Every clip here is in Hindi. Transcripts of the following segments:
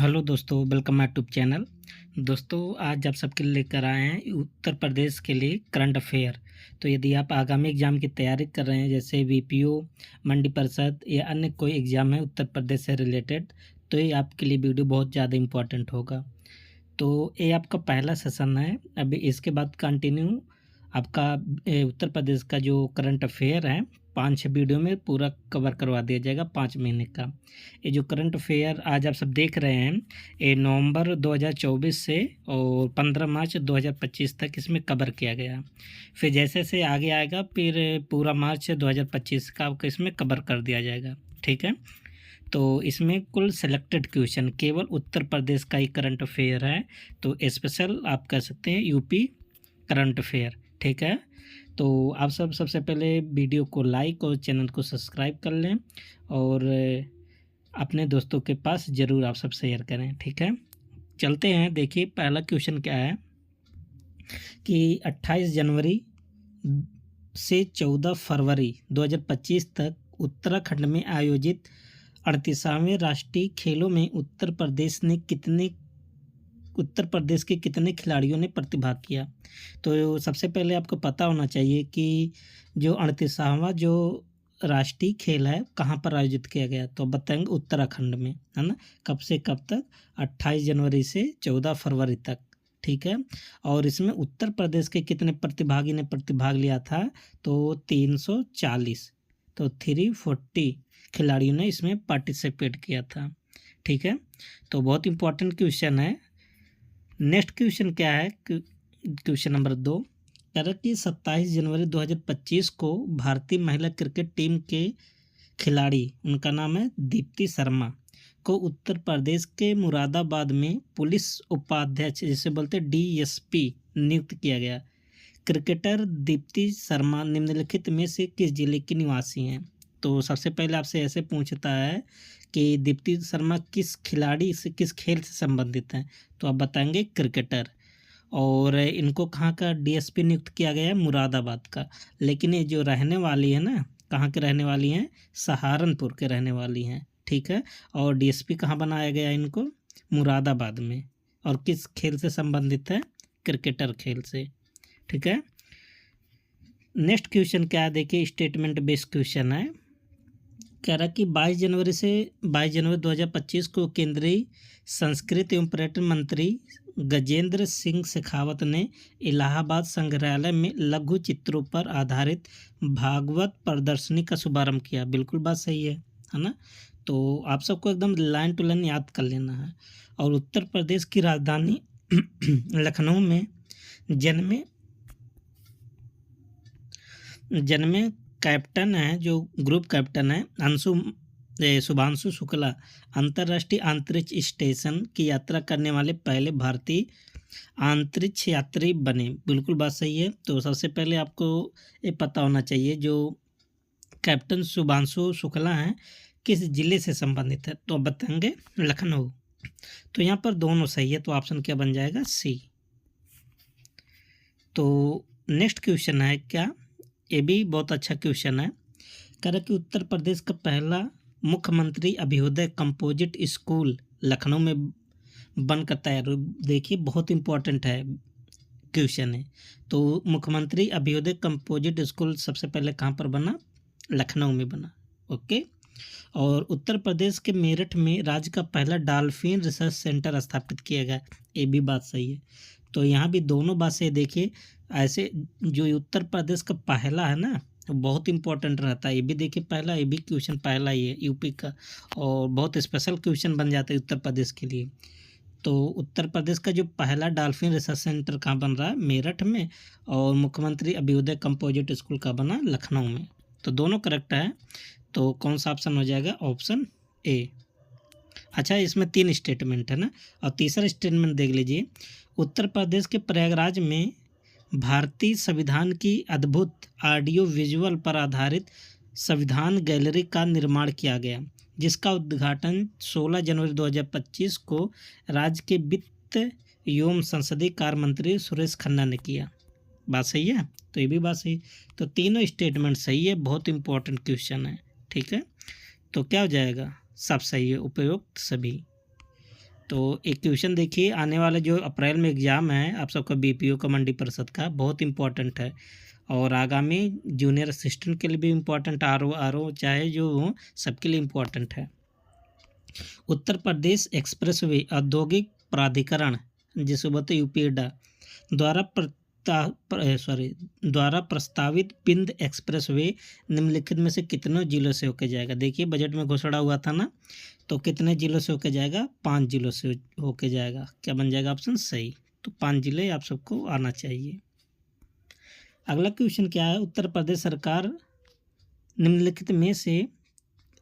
हेलो दोस्तों, वेलकम माय यूट्यूब चैनल। दोस्तों, आज आप सबके लिए लेकर आए हैं उत्तर प्रदेश के लिए करंट अफेयर। तो यदि आप आगामी एग्ज़ाम की तैयारी कर रहे हैं, जैसे वीपीओ, मंडी परिषद या अन्य कोई एग्ज़ाम है उत्तर प्रदेश से रिलेटेड, तो ये आपके लिए वीडियो बहुत ज़्यादा इम्पोर्टेंट होगा। तो ये आपका पहला सेशन है। अभी इसके बाद कंटिन्यू आपका उत्तर प्रदेश का जो करंट अफेयर है 5-6 वीडियो में पूरा कवर करवा दिया जाएगा 5 महीने का। ये जो करंट अफेयर आज आप सब देख रहे हैं, ये नवंबर 2024 से और 15 मार्च 2025 तक इसमें कवर किया गया। फिर जैसे जैसे आगे आएगा फिर पूरा मार्च 2025 का आपको इसमें कवर कर दिया जाएगा। ठीक है, तो इसमें कुल सेलेक्टेड क्वेश्चन केवल उत्तर प्रदेश का ही करंट अफेयर है। तो स्पेशल आप कह सकते हैं यूपी करंट अफेयर। ठीक है, तो आप सब सबसे पहले वीडियो को लाइक और चैनल को सब्सक्राइब कर लें और अपने दोस्तों के पास ज़रूर आप सब शेयर करें। ठीक है, चलते हैं। देखिए पहला क्वेश्चन क्या है कि 28 जनवरी से 14 फरवरी 2025 तक उत्तराखंड में आयोजित 38वें राष्ट्रीय खेलों में उत्तर प्रदेश के कितने खिलाड़ियों ने प्रतिभाग किया। तो सबसे पहले आपको पता होना चाहिए कि जो 38वां जो राष्ट्रीय खेल है कहाँ पर आयोजित किया गया, तो बताएंगे उत्तराखंड में, है ना। कब से कब तक? 28 जनवरी से 14 फरवरी तक। ठीक है, और इसमें उत्तर प्रदेश के कितने प्रतिभागी ने प्रतिभाग लिया था, तो 340, तो 340 खिलाड़ियों ने इसमें पार्टिसिपेट किया था। ठीक है, तो बहुत इंपॉर्टेंट क्वेश्चन है। नेक्स्ट क्वेश्चन क्या है, क्वेश्चन नंबर 2 कह रहा कि 27 जनवरी 2025 को भारतीय महिला क्रिकेट टीम के खिलाड़ी, उनका नाम है दीप्ति शर्मा, को उत्तर प्रदेश के मुरादाबाद में पुलिस उपाध्यक्ष, जिसे बोलते हैं डीएसपी, नियुक्त किया गया। क्रिकेटर दीप्ति शर्मा निम्नलिखित में से किस जिले की निवासी हैं? तो सबसे पहले आपसे ऐसे पूछता है कि दीप्ति शर्मा किस खिलाड़ी से, किस खेल से संबंधित हैं, तो आप बताएंगे क्रिकेटर। और इनको कहाँ का डीएसपी नियुक्त किया गया है? मुरादाबाद का। लेकिन ये जो रहने वाली है ना, कहाँ के रहने वाली हैं? सहारनपुर के रहने वाली हैं। ठीक है, और डीएसपी कहाँ बनाया गया इनको? मुरादाबाद में। और किस खेल से संबंधित है? क्रिकेटर खेल से। ठीक है, नेक्स्ट क्वेश्चन क्या है, देखिए स्टेटमेंट बेस्ड क्वेश्चन है। कह रहा कि 22 जनवरी 2025 को केंद्रीय संस्कृति एवं पर्यटन मंत्री गजेंद्र सिंह शेखावत ने इलाहाबाद संग्रहालय में लघु चित्रों पर आधारित भागवत प्रदर्शनी का शुभारंभ किया। बिल्कुल बात सही है ना। तो आप सबको एकदम लाइन टू लाइन याद कर लेना है। और उत्तर प्रदेश की राजधानी लखनऊ में जन्मे कैप्टन है, जो ग्रुप कैप्टन है शुभांशु शुक्ला, अंतर्राष्ट्रीय अंतरिक्ष स्टेशन की यात्रा करने वाले पहले भारतीय अंतरिक्ष यात्री बने। बिल्कुल बात सही है। तो सबसे पहले आपको ये पता होना चाहिए जो कैप्टन शुभांशु शुक्ला हैं किस जिले से संबंधित है, तो आप बताएंगे लखनऊ। तो यहाँ पर दोनों सही है, तो ऑप्शन क्या बन जाएगा? सी। तो नेक्स्ट क्वेश्चन है क्या, ये भी बहुत अच्छा क्वेश्चन है। कह रहा कि उत्तर प्रदेश का पहला मुख्यमंत्री अभ्युदय कंपोजिट स्कूल लखनऊ में बनकर तैयार हुआ। देखिए बहुत इंपॉर्टेंट है क्वेश्चन है। तो मुख्यमंत्री अभ्युदय कंपोजिट स्कूल सबसे पहले कहाँ पर बना? लखनऊ में बना। ओके, और उत्तर प्रदेश के मेरठ में राज्य का पहला डॉल्फिन रिसर्च सेंटर स्थापित किया गया। ये भी बात सही है। तो यहाँ भी दोनों बात से देखिए, ऐसे जो उत्तर प्रदेश का पहला है ना, बहुत इंपॉर्टेंट रहता है। ये भी देखिए पहला, ये भी क्वेश्चन पहला ही है यूपी का, और बहुत स्पेशल क्वेश्चन बन जाता है उत्तर प्रदेश के लिए। तो उत्तर प्रदेश का जो पहला डॉल्फिन रिसर्च सेंटर कहाँ बन रहा है? मेरठ में। और मुख्यमंत्री अभ्युदय कंपोजिट स्कूल का बना? लखनऊ में। तो दोनों करेक्ट है। तो कौन सा ऑप्शन हो जाएगा? Option A. अच्छा, इसमें 3 स्टेटमेंट है ना, और तीसरा स्टेटमेंट देख लीजिए। उत्तर प्रदेश के प्रयागराज में भारतीय संविधान की अद्भुत ऑडियो विजुअल पर आधारित संविधान गैलरी का निर्माण किया गया, जिसका उद्घाटन 16 जनवरी 2025 को राज्य के वित्त एवं संसदीय कार्य मंत्री सुरेश खन्ना ने किया। बात सही है। तो ये भी बात सही। तो तीनों स्टेटमेंट सही है, बहुत इंपॉर्टेंट क्वेश्चन है। ठीक है, तो क्या हो जाएगा? सब सही है, उपयुक्त सभी। तो एक क्वेश्चन देखिए, आने वाले जो अप्रैल में एग्ज़ाम है आप सबका बीपीओ का मंडी परिषद का, बहुत इंपॉर्टेंट है। और आगामी जूनियर असिस्टेंट के लिए भी इम्पोर्टेंट, आर ओ चाहे जो हो, सबके लिए इम्पोर्टेंट है। उत्तर प्रदेश एक्सप्रेसवे औद्योगिक प्राधिकरण, जिसे बोलते यूपीएडा, द्वारा द्वारा प्रस्तावित पिंद एक्सप्रेसवे निम्नलिखित में से कितने जिलों से होकर जाएगा। देखिए बजट में घोषणा हुआ था ना, तो कितने जिलों से होकर जाएगा, 5 जिलों से होकर जाएगा। क्या बन जाएगा ऑप्शन सही, तो 5 जिले आप सबको आना चाहिए। अगला क्वेश्चन क्या है, उत्तर प्रदेश सरकार निम्नलिखित में से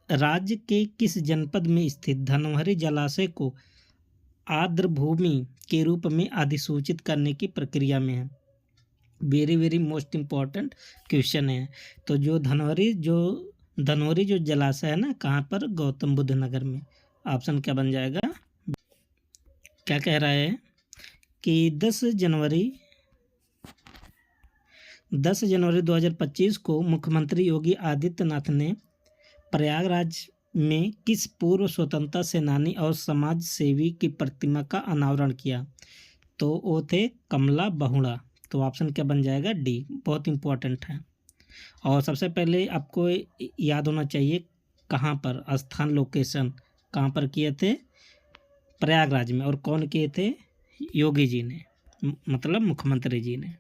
राज्य के किस जनपद में स्थित धनवहरी जलाशय को आर्द्र भूमि के रूप में अधिसूचित करने की प्रक्रिया में है। Very very most important question है। तो जो धनवरी जो जलाशय है ना, कहाँ पर, गौतम बुद्ध नगर में। ऑप्शन क्या बन जाएगा, क्या कह रहा है कि 10 जनवरी 2025 को मुख्यमंत्री योगी आदित्यनाथ ने प्रयागराज में किस पूर्व स्वतंत्रता सेनानी और समाज सेवी की प्रतिमा का अनावरण किया। तो वो थे कमला बहुड़ा। तो ऑप्शन क्या बन जाएगा, डी, बहुत इम्पोर्टेंट है। और सबसे पहले आपको याद होना चाहिए कहाँ पर, स्थान लोकेशन कहाँ पर किए थे, प्रयागराज में। और कौन किए थे, योगी जी ने, मतलब मुख्यमंत्री जी ने।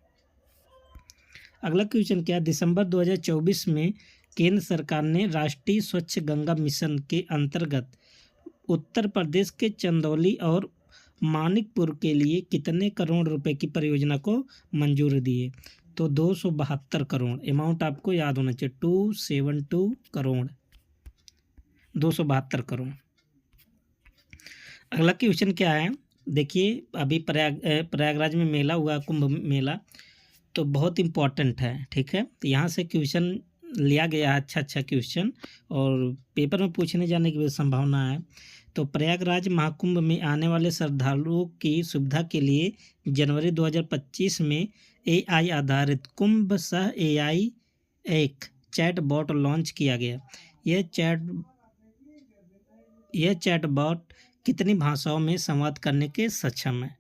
अगला क्वेश्चन क्या है, दिसंबर 2024 में केंद्र सरकार ने राष्ट्रीय स्वच्छ गंगा मिशन के अंतर्गत उत्तर प्रदेश के चंदौली और मानिकपुर के लिए कितने करोड़ रुपए की परियोजना को मंजूरी दी है। तो 272 करोड़, अमाउंट आपको याद होना चाहिए, 272 करोड़, 272 करोड़। अगला क्वेश्चन क्या है, देखिए अभी प्रयागराज में मेला हुआ, कुंभ मेला, तो बहुत इम्पोर्टेंट है, ठीक है। तो यहाँ से क्वेश्चन लिया गया है, अच्छा क्वेश्चन, और पेपर में पूछने जाने की भी संभावना है। तो प्रयागराज महाकुंभ में आने वाले श्रद्धालुओं की सुविधा के लिए जनवरी 2025 में एआई आधारित कुंभ सह एआई एक चैट बॉट लॉन्च किया गया। यह चैट बॉट कितनी भाषाओं में संवाद करने के सक्षम है।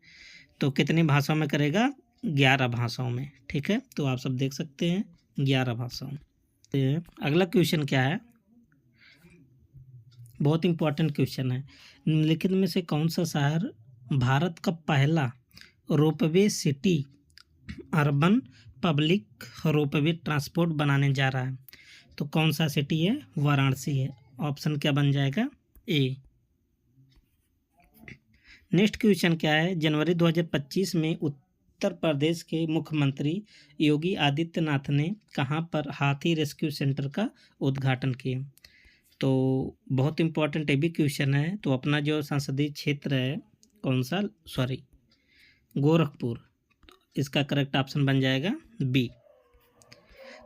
तो कितनी भाषाओं में करेगा, 11 भाषाओं में, ठीक है। तो आप सब देख सकते हैं 11 भाषाओं में। अगला क्वेश्चन क्या है, बहुत इंपॉर्टेंट क्वेश्चन है, निम्नलिखित में से कौन सा शहर भारत का पहला ropeway city urban public ropeway transport बनाने जा रहा है। तो कौन सा सिटी है, वाराणसी है। ऑप्शन क्या बन जाएगा, ए। नेक्स्ट क्वेश्चन क्या है, जनवरी 2025 में उत्तर प्रदेश के मुख्यमंत्री योगी आदित्यनाथ ने कहां पर हाथी रेस्क्यू सेंटर का उद्घाटन किया। तो बहुत इम्पोर्टेंट ये भी क्वेश्चन है। तो अपना जो संसदीय क्षेत्र है, कौन सा, गोरखपुर, इसका करेक्ट ऑप्शन बन जाएगा बी।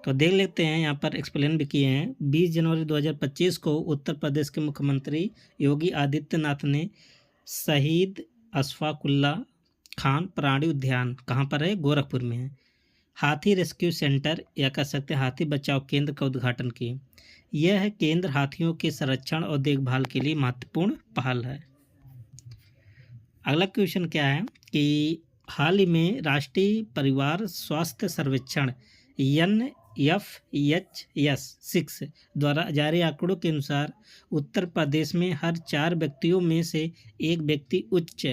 तो देख लेते हैं, यहाँ पर एक्सप्लेन भी किए हैं। 20 जनवरी 2025 को उत्तर प्रदेश के मुख्यमंत्री योगी आदित्यनाथ ने शहीद अशफाकुल्ला खान प्राणी उद्यान, कहाँ पर है, गोरखपुर में है, हाथी रेस्क्यू सेंटर या कह सकते हैं हाथी बचाव केंद्र का उद्घाटन किया। यह केंद्र हाथियों के संरक्षण और देखभाल के लिए महत्वपूर्ण पहल है। अगला क्वेश्चन क्या है कि हाल ही में राष्ट्रीय परिवार स्वास्थ्य सर्वेक्षण NFHS-6 द्वारा जारी आंकड़ों के अनुसार उत्तर प्रदेश में हर 4 व्यक्तियों में से एक व्यक्ति उच्च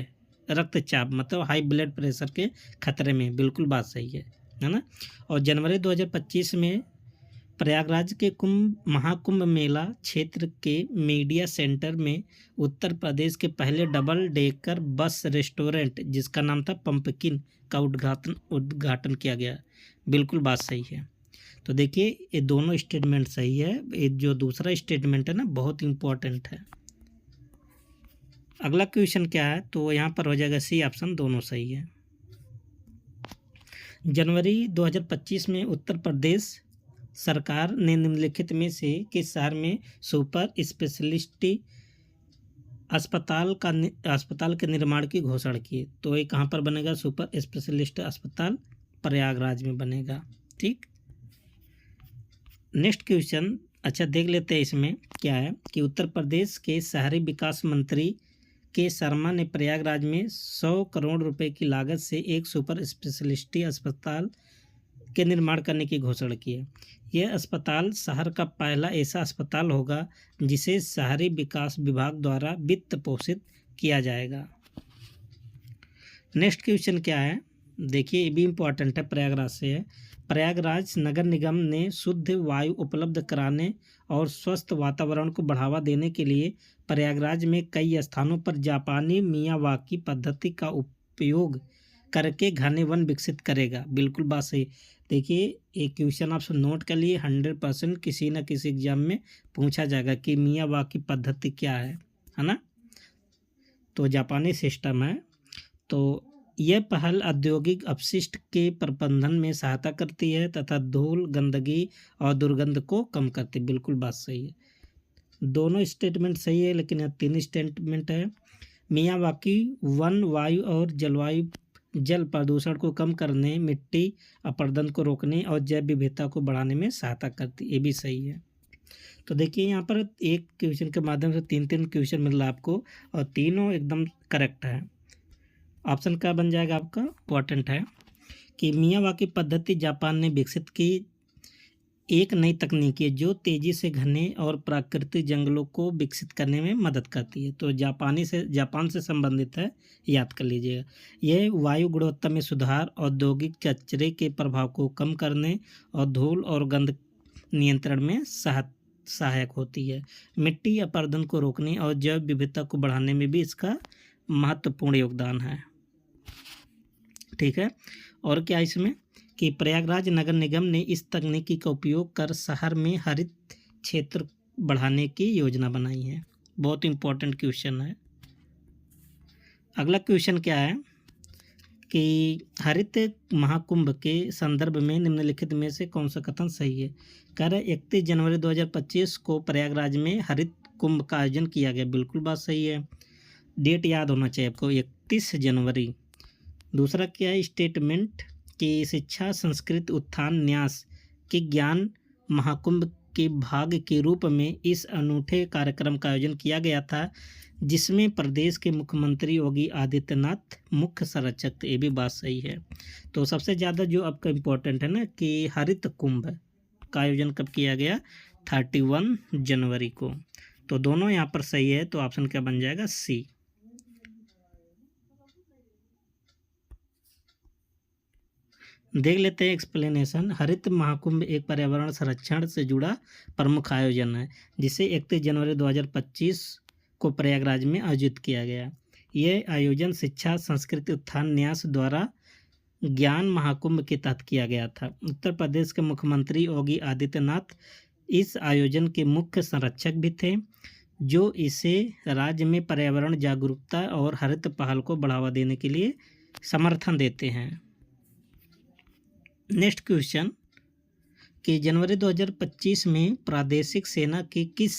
रक्तचाप, मतलब हाई ब्लड प्रेशर के खतरे में। बिल्कुल बात सही है ना। और जनवरी 2025 में प्रयागराज के महाकुंभ मेला क्षेत्र के मीडिया सेंटर में उत्तर प्रदेश के पहले डबल डेकर बस रेस्टोरेंट, जिसका नाम था पंपकिन, का उद्घाटन किया गया। बिल्कुल बात सही है। तो देखिए ये दोनों स्टेटमेंट सही है, ये जो दूसरा स्टेटमेंट है ना, बहुत इम्पोर्टेंट है। अगला क्वेश्चन क्या है, तो यहाँ पर हो जाएगा सी ऑप्शन, दोनों सही है। जनवरी 2025 में उत्तर प्रदेश सरकार ने निम्नलिखित में से किस शहर में सुपर स्पेशलिटी अस्पताल के निर्माण की घोषणा की। तो ये कहाँ पर बनेगा, सुपर स्पेशलिस्ट अस्पताल प्रयागराज में बनेगा, ठीक। नेक्स्ट क्वेश्चन, अच्छा देख लेते हैं इसमें क्या है कि उत्तर प्रदेश के शहरी विकास मंत्री के शर्मा ने प्रयागराज में 100 करोड़ रुपए की लागत से एक सुपर स्पेशलिटी अस्पताल के निर्माण करने की घोषणा की है। यह अस्पताल शहर का पहला ऐसा अस्पताल होगा जिसे शहरी विकास विभाग द्वारा वित्त पोषित किया जाएगा। नेक्स्ट क्वेश्चन क्या है, देखिए ये भी इम्पोर्टेंट है, प्रयागराज से है। प्रयागराज नगर निगम ने शुद्ध वायु उपलब्ध कराने और स्वस्थ वातावरण को बढ़ावा देने के लिए प्रयागराज में कई स्थानों पर जापानी मियावाकी पद्धति का उपयोग करके घने वन विकसित करेगा। बिल्कुल बात सही। देखिए एक क्वेश्चन आप नोट कर लिए, 100% किसी न किसी एग्जाम में पूछा जाएगा कि मियावाकी पद्धति क्या है ना। तो जापानी सिस्टम है। तो यह पहल औद्योगिक अपशिष्ट के प्रबंधन में सहायता करती है तथा धूल, गंदगी और दुर्गंध को कम करती है। बिल्कुल बात सही है, दोनों स्टेटमेंट सही है, लेकिन यह 3 स्टेटमेंट है। मियावाकी वन, वायु और जल प्रदूषण को कम करने, मिट्टी अपरदन को रोकने और जैव विविधता को बढ़ाने में सहायता करती है। ये भी सही है। तो देखिए यहाँ पर एक क्वेश्चन के माध्यम से 3 क्वेश्चन मिल रहा है आपको और तीनों एकदम करेक्ट है। ऑप्शन क्या बन जाएगा आपका, इम्पोर्टेंट है कि मियावाकी पद्धति जापान ने विकसित की एक नई तकनीक है जो तेज़ी से घने और प्राकृतिक जंगलों को विकसित करने में मदद करती है। तो जापान से संबंधित है, याद कर लीजिएगा। यह वायु गुणवत्ता में सुधार, औद्योगिक कचरे के प्रभाव को कम करने और धूल और गंध नियंत्रण में सहायक होती है। मिट्टी अपरदन को रोकने और जैव विविधता को बढ़ाने में भी इसका महत्वपूर्ण योगदान है। ठीक है। और क्या इसमें कि प्रयागराज नगर निगम ने इस तकनीकी का उपयोग कर शहर में हरित क्षेत्र बढ़ाने की योजना बनाई है। बहुत इंपॉर्टेंट क्वेश्चन है। अगला क्वेश्चन क्या है कि हरित महाकुंभ के संदर्भ में निम्नलिखित में से कौन सा कथन सही है। कह रहे 31 जनवरी 2025 को प्रयागराज में हरित कुंभ का आयोजन किया गया। बिल्कुल बात सही है, डेट याद होना चाहिए आपको, 31 जनवरी। दूसरा क्या है स्टेटमेंट कि शिक्षा, संस्कृति, उत्थान, न्यास के ज्ञान महाकुंभ के भाग के रूप में इस अनूठे कार्यक्रम का आयोजन किया गया था जिसमें प्रदेश के मुख्यमंत्री योगी आदित्यनाथ मुख्य संरक्षक थे। ये भी बात सही है। तो सबसे ज़्यादा जो आपका इम्पोर्टेंट है ना कि हरित कुंभ का आयोजन कब किया गया, 31 जनवरी को। तो दोनों यहाँ पर सही है। तो ऑप्शन क्या बन जाएगा, सी। देख लेते हैं एक्सप्लेनेशन। हरित महाकुंभ एक पर्यावरण संरक्षण से जुड़ा प्रमुख आयोजन है जिसे 31 जनवरी 2025 को प्रयागराज में आयोजित किया गया। यह आयोजन शिक्षा, संस्कृति, उत्थान, न्यास द्वारा ज्ञान महाकुंभ के तहत किया गया था। उत्तर प्रदेश के मुख्यमंत्री योगी आदित्यनाथ इस आयोजन के मुख्य संरक्षक भी थे जो इसे राज्य में पर्यावरण जागरूकता और हरित पहल को बढ़ावा देने के लिए समर्थन देते हैं। नेक्स्ट क्वेश्चन कि जनवरी 2025 में प्रादेशिक सेना की किस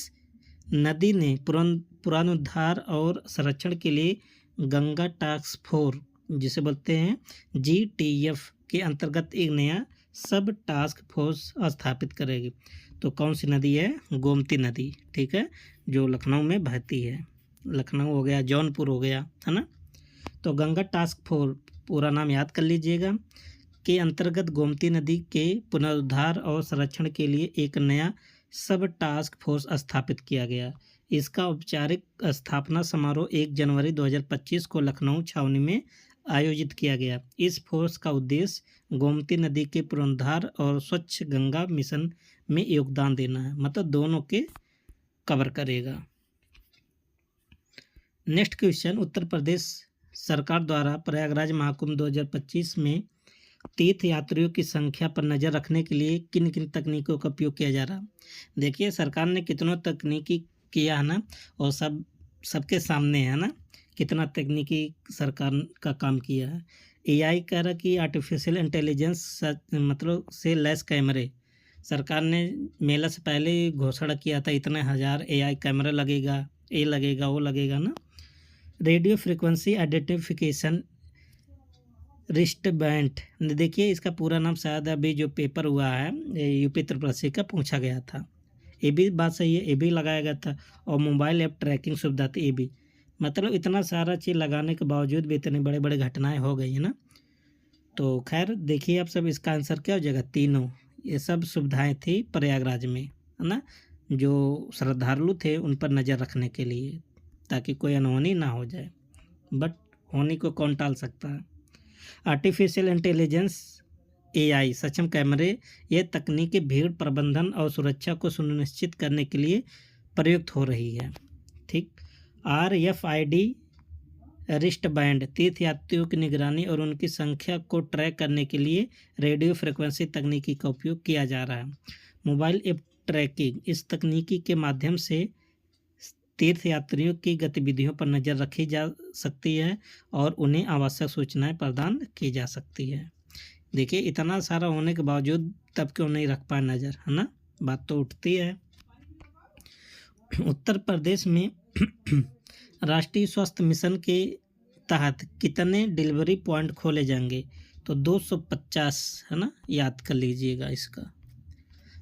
नदी ने पुनरुद्धार और संरक्षण के लिए गंगा टास्क फोर्स जिसे बोलते हैं GTF के अंतर्गत एक नया सब टास्क फोर्स स्थापित करेगी। तो कौन सी नदी है, गोमती नदी। ठीक है, जो लखनऊ में बहती है। लखनऊ हो गया, जौनपुर हो गया, है ना। तो गंगा टास्क फोर्स पूरा नाम याद कर लीजिएगा के अंतर्गत गोमती नदी के पुनरुद्धार और संरक्षण के लिए एक नया सब टास्क फोर्स स्थापित किया गया। इसका औपचारिक स्थापना समारोह 1 जनवरी 2025 को लखनऊ छावनी में आयोजित किया गया। इस फोर्स का उद्देश्य गोमती नदी के पुनरुद्धार और स्वच्छ गंगा मिशन में योगदान देना है, मतलब दोनों के कवर करेगा। नेक्स्ट क्वेश्चन, उत्तर प्रदेश सरकार द्वारा प्रयागराज महाकुंभ 2025 में तीर्थ यात्रियों की संख्या पर नज़र रखने के लिए किन किन तकनीकों का उपयोग किया जा रहा है। देखिए सरकार ने कितनों तकनीकी किया है ना, और सबके सामने है ना कितना तकनीकी सरकार का काम किया है। AI कह रहा कि आर्टिफिशियल इंटेलिजेंस मतलब से लेस कैमरे, सरकार ने मेला से पहले ही घोषणा किया था इतने हज़ार AI कैमरा लगेगा, ये लगेगा वो लगेगा ना। Radio frequency identification wrist band, देखिए इसका पूरा नाम शायद अभी जो पेपर हुआ है यूपी त्रिपुरा का पूछा गया था। ये भी बात सही है, ये भी लगाया गया था। और मोबाइल ऐप ट्रैकिंग सुविधा थी, ये भी मतलब इतना सारा चीज़ लगाने के बावजूद भी इतनी बड़े बड़े घटनाएं हो गई है ना। तो खैर देखिए आप सब, इसका आंसर क्या हो जाएगा, तीनों। ये सब सुविधाएं थी प्रयागराज में, है ना, जो श्रद्धालु थे उन पर नज़र रखने के लिए, ताकि कोई अनहोनी ना हो जाए। बट होनी को कौन टाल सकता है। आर्टिफिशियल इंटेलिजेंस, एआई सक्षम कैमरे, ये तकनीकी भीड़ प्रबंधन और सुरक्षा को सुनिश्चित करने के लिए प्रयुक्त हो रही है। ठीक। RFID रिस्ट बैंड तीर्थयात्रियों की निगरानी और उनकी संख्या को ट्रैक करने के लिए रेडियो फ्रिक्वेंसी तकनीकी का उपयोग किया जा रहा है। मोबाइल ऐप ट्रैकिंग, इस तकनीकी के माध्यम से तीर्थयात्रियों की गतिविधियों पर नज़र रखी जा सकती है और उन्हें आवश्यक सूचनाएं प्रदान की जा सकती है। देखिए इतना सारा होने के बावजूद तब क्यों नहीं रख पाए नज़र, है ना, बात तो उठती है। उत्तर प्रदेश में राष्ट्रीय स्वास्थ्य मिशन के तहत कितने डिलीवरी पॉइंट खोले जाएंगे, तो 250, है ना, याद कर लीजिएगा इसका।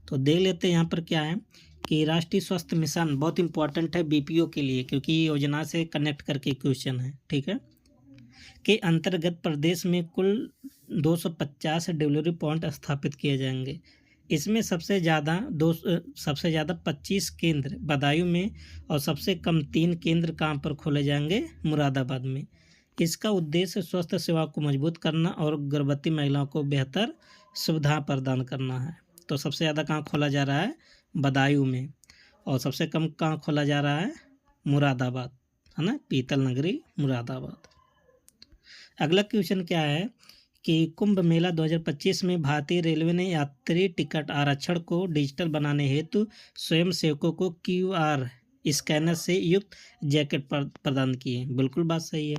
तो देख लेते हैं यहाँ पर क्या है कि राष्ट्रीय स्वास्थ्य मिशन बहुत इंपॉर्टेंट है बीपीओ के लिए, क्योंकि ये योजना से कनेक्ट करके क्वेश्चन है। ठीक है, के अंतर्गत प्रदेश में कुल 250 डिलीवरी पॉइंट स्थापित किए जाएंगे। इसमें सबसे ज़्यादा 25 केंद्र बदायूं में और सबसे कम 3 केंद्र कहाँ पर खोले जाएंगे, मुरादाबाद में। इसका उद्देश्य स्वास्थ्य सेवा को मजबूत करना और गर्भवती महिलाओं को बेहतर सुविधा प्रदान करना है। तो सबसे ज़्यादा कहाँ खोला जा रहा है, बदायूं में, और सबसे कम कहाँ खोला जा रहा है, मुरादाबाद, है ना, पीतल नगरी मुरादाबाद। अगला क्वेश्चन क्या है कि कुंभ मेला 2025 में भारतीय रेलवे ने यात्री टिकट आरक्षण को डिजिटल बनाने हेतु स्वयंसेवकों को QR स्कैनर से युक्त जैकेट प्रदान किए। बिल्कुल बात सही है।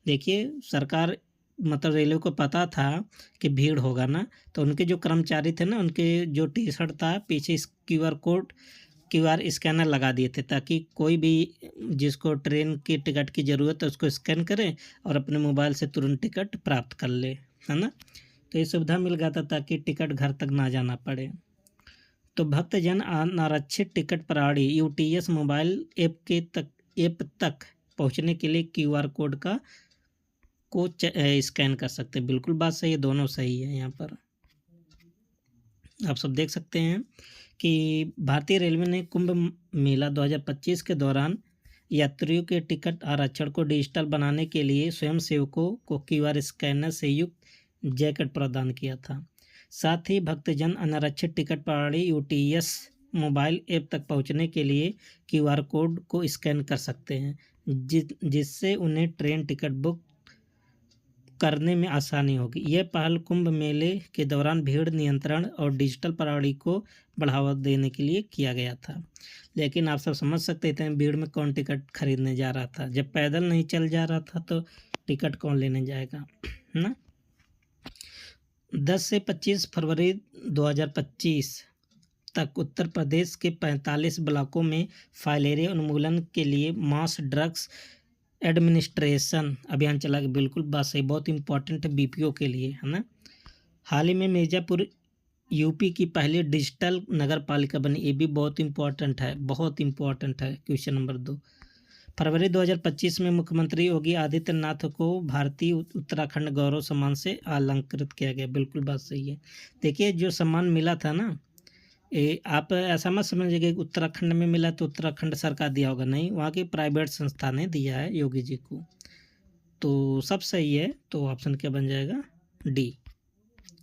देखिए सरकार, मतलब रेलवे को पता था कि भीड़ होगा ना, तो उनके जो कर्मचारी थे ना, उनके जो टी-शर्ट था पीछे QR स्कैनर लगा दिए थे, ताकि कोई भी जिसको ट्रेन की टिकट की ज़रूरत है उसको स्कैन करे और अपने मोबाइल से तुरंत टिकट प्राप्त कर ले, है ना। तो ये सुविधा मिल गया था ताकि टिकट घर तक ना जाना पड़े। तो भक्तजन अनारक्षित टिकट प्रणाली UTS मोबाइल ऐप तक पहुंचने के लिए QR कोड को स्कैन कर सकते हैं। बिल्कुल बात सही है, दोनों सही है। यहाँ पर आप सब देख सकते हैं कि भारतीय रेलवे ने कुंभ मेला 2025 के दौरान यात्रियों के टिकट आरक्षण को डिजिटल बनाने के लिए स्वयंसेवकों को QR स्कैनर से युक्त जैकेट प्रदान किया था। साथ ही भक्तजन अनारक्षित टिकट प्रणाली UTS मोबाइल ऐप तक पहुंचने के लिए QR कोड को स्कैन कर सकते हैं, जिससे उन्हें ट्रेन टिकट बुक करने में आसानी होगी। यह पहल कुंभ मेले के दौरान भीड़ नियंत्रण और डिजिटल प्रणाली को बढ़ावा देने के लिए किया गया था। लेकिन आप सब समझ सकते थे भीड़ में कौन टिकट खरीदने जा रहा था, जब पैदल नहीं चल जा रहा था तो टिकट कौन लेने जाएगा, है ना। 10 से 25 फरवरी 2025 तक उत्तर प्रदेश के 45 ब्लॉकों में फाइलेरिया उन्मूलन के लिए मास ड्रग्स एडमिनिस्ट्रेशन अभियान चला गया। बिल्कुल बात सही, बहुत इंपॉर्टेंट है BPO के लिए, है ना। हाल ही में मिर्ज़ापुर UP की पहली डिजिटल नगर पालिका बनी, ये भी बहुत इंपॉर्टेंट है, बहुत इंपॉर्टेंट है। क्वेश्चन नंबर 2, फरवरी 2025 में मुख्यमंत्री योगी आदित्यनाथ को भारतीय उत्तराखंड गौरव सम्मान से अलंकृत किया गया। बिल्कुल बात सही है। देखिए जो सम्मान मिला था ना, आप ऐसा मत समझिएगा कि उत्तराखंड में मिला तो उत्तराखंड सरकार दिया होगा, नहीं, वहाँ की प्राइवेट संस्था ने दिया है योगी जी को। तो सब सही है, तो ऑप्शन क्या बन जाएगा, D।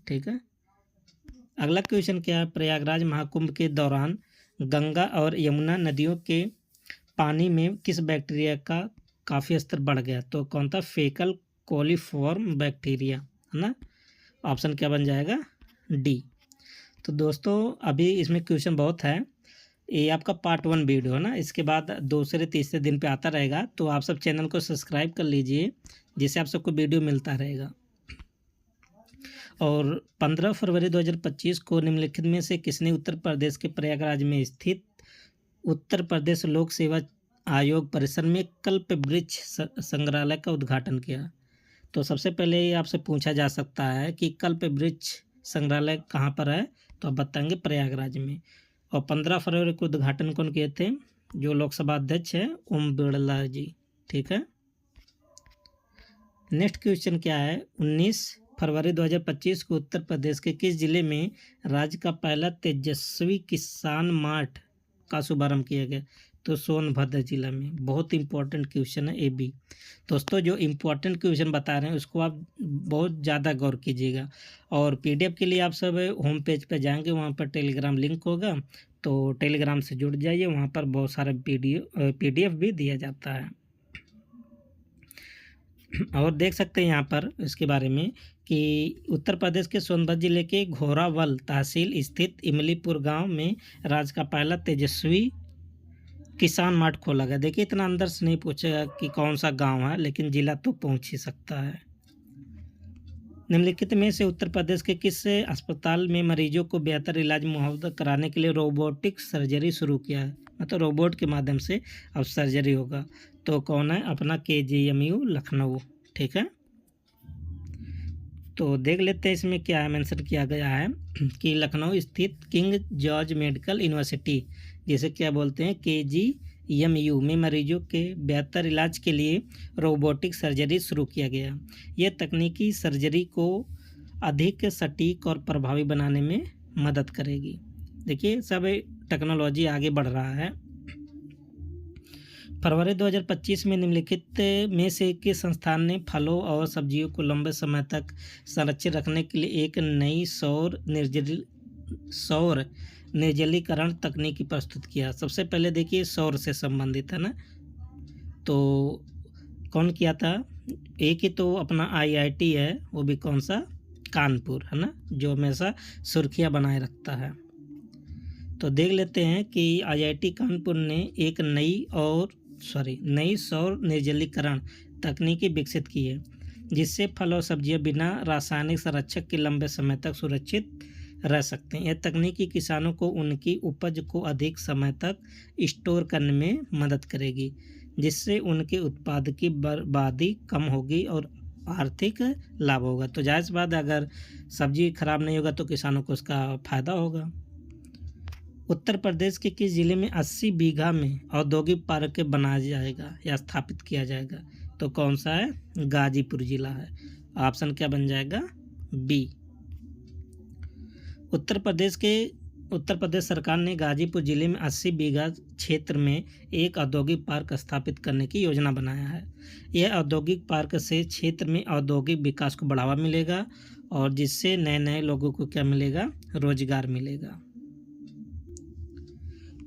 ठीक है, अगला क्वेश्चन क्या है, प्रयागराज महाकुंभ के दौरान गंगा और यमुना नदियों के पानी में किस बैक्टीरिया का काफ़ी स्तर बढ़ गया, तो कौन था, फेकल कोलीफॉर्म बैक्टीरिया, है ना। ऑप्शन क्या बन जाएगा, D। तो दोस्तों अभी इसमें क्वेश्चन बहुत है, ये आपका पार्ट 1 वीडियो है ना, इसके बाद दूसरे तीसरे दिन पे आता रहेगा। तो आप सब चैनल को सब्सक्राइब कर लीजिए, जिससे आप सबको वीडियो मिलता रहेगा। और 15 फरवरी 2025 को निम्नलिखित में से किसने उत्तर प्रदेश के प्रयागराज में स्थित उत्तर प्रदेश लोक सेवा आयोग परिसर में कल्प वृक्ष संग्रहालय का उद्घाटन किया। तो सबसे पहले ये आपसे पूछा जा सकता है कि कल्प वृक्ष संग्रहालय कहाँ पर है, तो आप बताएंगे प्रयागराज में। और 15 फरवरी को उद्घाटन कौन किए थे, जो लोकसभा अध्यक्ष है ओम बिरला जी, ठीक है। नेक्स्ट क्वेश्चन क्या है, 19 फरवरी 2025 को उत्तर प्रदेश के किस जिले में राज्य का पहला तेजस्वी किसान मार्ट का शुभारंभ किया गया? तो सोनभद्र जिला में। बहुत इंपॉर्टेंट क्वेश्चन है ये भी। दोस्तों जो इंपॉर्टेंट क्वेश्चन बता रहे हैं उसको आप बहुत ज़्यादा गौर कीजिएगा। और पीडीएफ के लिए आप सब होम पेज पर जाएंगे, वहाँ पर टेलीग्राम लिंक होगा, तो टेलीग्राम से जुड़ जाइए, वहाँ पर बहुत सारा पीडीएफ भी दिया जाता है। और देख सकते हैं यहाँ पर इसके बारे में कि उत्तर प्रदेश के सोनभद्र जिले के घोरावल तहसील स्थित इमलीपुर गांव में राज्य का पहला तेजस्वी किसान मार्ट खोला गया। देखिए इतना अंदर से नहीं पूछेगा कि कौन सा गांव है, लेकिन जिला तो पहुंच ही सकता है। निम्नलिखित में से उत्तर प्रदेश के किस अस्पताल में मरीजों को बेहतर इलाज मुहैया कराने के लिए रोबोटिक सर्जरी शुरू किया है? मतलब रोबोट के माध्यम से अब सर्जरी होगा। तो कौन है? अपना KGMU लखनऊ। ठीक है, तो देख लेते हैं इसमें क्या है, मेंशन किया गया है कि लखनऊ स्थित किंग जॉर्ज मेडिकल यूनिवर्सिटी, जिसे क्या बोलते हैं KGMU, में मरीजों के बेहतर इलाज के लिए रोबोटिक सर्जरी शुरू किया गया। यह तकनीकी सर्जरी को अधिक सटीक और प्रभावी बनाने में मदद करेगी। देखिए सब टेक्नोलॉजी आगे बढ़ रहा है। फरवरी 2025 में निम्नलिखित में से किस संस्थान ने फलों और सब्जियों को लंबे समय तक संरक्षित रखने के लिए एक नई सौर निर्जलीकरण तकनीकी प्रस्तुत किया? सबसे पहले देखिए सौर से संबंधित है ना, तो कौन किया था? एक ही तो अपना IIT है, वो भी कौन सा? कानपुर है ना, जो हमेशा सुर्खियाँ बनाए रखता है। तो देख लेते हैं कि IIT कानपुर ने एक नई सौर निर्जलीकरण तकनीकी विकसित की है, जिससे फल और सब्जियां बिना रासायनिक संरक्षक के लंबे समय तक सुरक्षित रह सकते हैं। यह तकनीकी किसानों को उनकी उपज को अधिक समय तक स्टोर करने में मदद करेगी, जिससे उनके उत्पाद की बर्बादी कम होगी और आर्थिक लाभ होगा। तो जायज़ बात है, अगर सब्जी खराब नहीं होगा तो किसानों को उसका फायदा होगा। उत्तर प्रदेश के किस जिले में 80 बीघा में औद्योगिक पार्क बनाया जाएगा या स्थापित किया जाएगा? तो कौन सा है? गाजीपुर जिला है। ऑप्शन क्या बन जाएगा? बी। उत्तर प्रदेश सरकार ने गाजीपुर जिले में 80 बीघा क्षेत्र में एक औद्योगिक पार्क स्थापित करने की योजना बनाया है। यह औद्योगिक पार्क से क्षेत्र में औद्योगिक विकास को बढ़ावा मिलेगा और जिससे नए नए लोगों को क्या मिलेगा? रोजगार मिलेगा।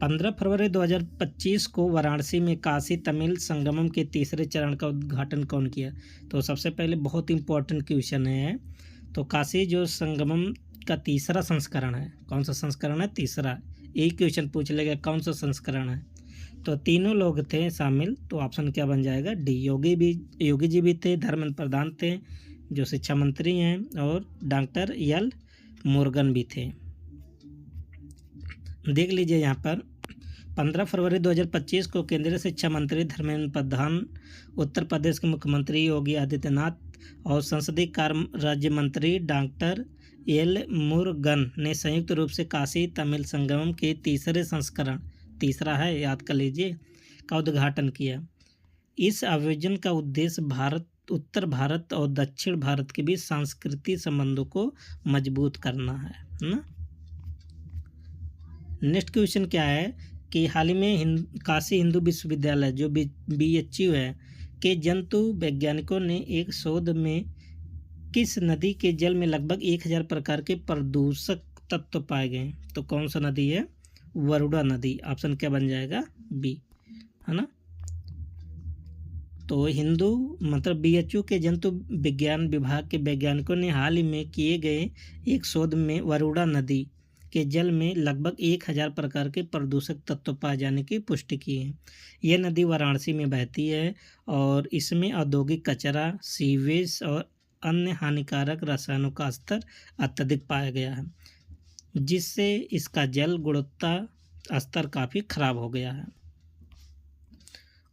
15 फरवरी 2025 को वाराणसी में काशी तमिल संगमम के तीसरे चरण का उद्घाटन कौन किया? तो सबसे पहले बहुत इंपॉर्टेंट क्वेश्चन है, तो काशी जो संगमम का तीसरा संस्करण है, कौन सा संस्करण है? तीसरा। एक क्वेश्चन पूछ लेगा कौन सा संस्करण है, तो तीनों लोग थे शामिल, तो ऑप्शन क्या बन जाएगा? डी। योगी जी भी थे, धर्मेंद्र प्रधान थे जो शिक्षा मंत्री हैं, और डॉक्टर L. मुरुगन भी थे। देख लीजिए यहाँ पर 15 फरवरी 2025 को केंद्रीय शिक्षा मंत्री धर्मेंद्र प्रधान, उत्तर प्रदेश के मुख्यमंत्री योगी आदित्यनाथ और संसदीय कार्य राज्य मंत्री डॉक्टर L. मुरुगन ने संयुक्त रूप से काशी तमिल संगमम के तीसरे संस्करण, तीसरा है याद कर लीजिए, का उद्घाटन किया। इस आयोजन का उद्देश्य उत्तर भारत और दक्षिण भारत के बीच सांस्कृतिक संबंधों को मजबूत करना है ना। नेक्स्ट क्वेश्चन क्या है कि हाल ही में काशी हिंदू विश्वविद्यालय जो BHU है के जंतु वैज्ञानिकों ने एक शोध में किस नदी के जल में लगभग 1000 प्रकार के प्रदूषक तत्व पाए गए? तो कौन सा नदी है? वरुणा नदी। ऑप्शन क्या बन जाएगा? बी, है ना। तो BHU के जंतु विज्ञान विभाग के वैज्ञानिकों ने हाल ही में किए गए एक शोध में वरुणा नदी के जल में लगभग 1000 प्रकार के प्रदूषक तत्व पाए जाने की पुष्टि की है। यह नदी वाराणसी में बहती है और इसमें औद्योगिक कचरा, सीवेज और अन्य हानिकारक रसायनों का स्तर अत्यधिक पाया गया है, जिससे इसका जल गुणवत्ता स्तर काफ़ी खराब हो गया है।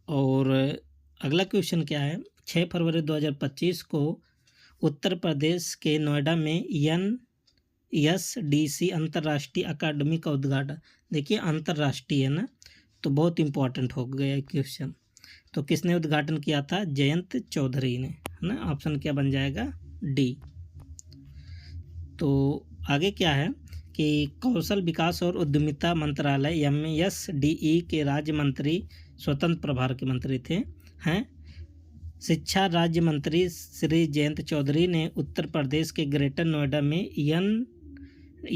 और अगला क्वेश्चन क्या है? 6 फरवरी 2025 को उत्तर प्रदेश के नोएडा में NSDC अंतर्राष्ट्रीय अकादमी का उद्घाटन, देखिए अंतर्राष्ट्रीय है ना, तो बहुत इंपॉर्टेंट हो गया क्वेश्चन। तो किसने उद्घाटन किया था? जयंत चौधरी ने, है ना। ऑप्शन क्या बन जाएगा? डी। तो आगे क्या है कि कौशल विकास और उद्यमिता मंत्रालय MSDE के राज्य मंत्री स्वतंत्र प्रभार के मंत्री थे हैं। शिक्षा राज्य मंत्री श्री जयंत चौधरी ने उत्तर प्रदेश के ग्रेटर नोएडा में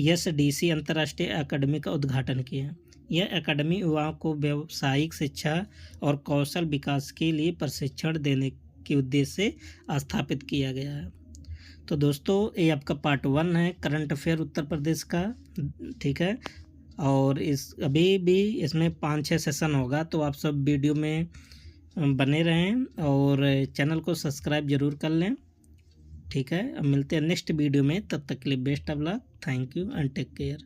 SDC अंतर्राष्ट्रीय अकादमी का उद्घाटन किया। यह अकादमी युवाओं को व्यावसायिक शिक्षा और कौशल विकास के लिए प्रशिक्षण देने के उद्देश्य से स्थापित किया गया है। तो दोस्तों ये आपका पार्ट 1 है करंट अफेयर उत्तर प्रदेश का, ठीक है। और इस अभी भी इसमें 5-6 सेशन होगा, तो आप सब वीडियो में बने रहें और चैनल को सब्सक्राइब ज़रूर कर लें, ठीक है। अब मिलते हैं नेक्स्ट वीडियो में, तब तक के लिए best of luck, thank you and take care.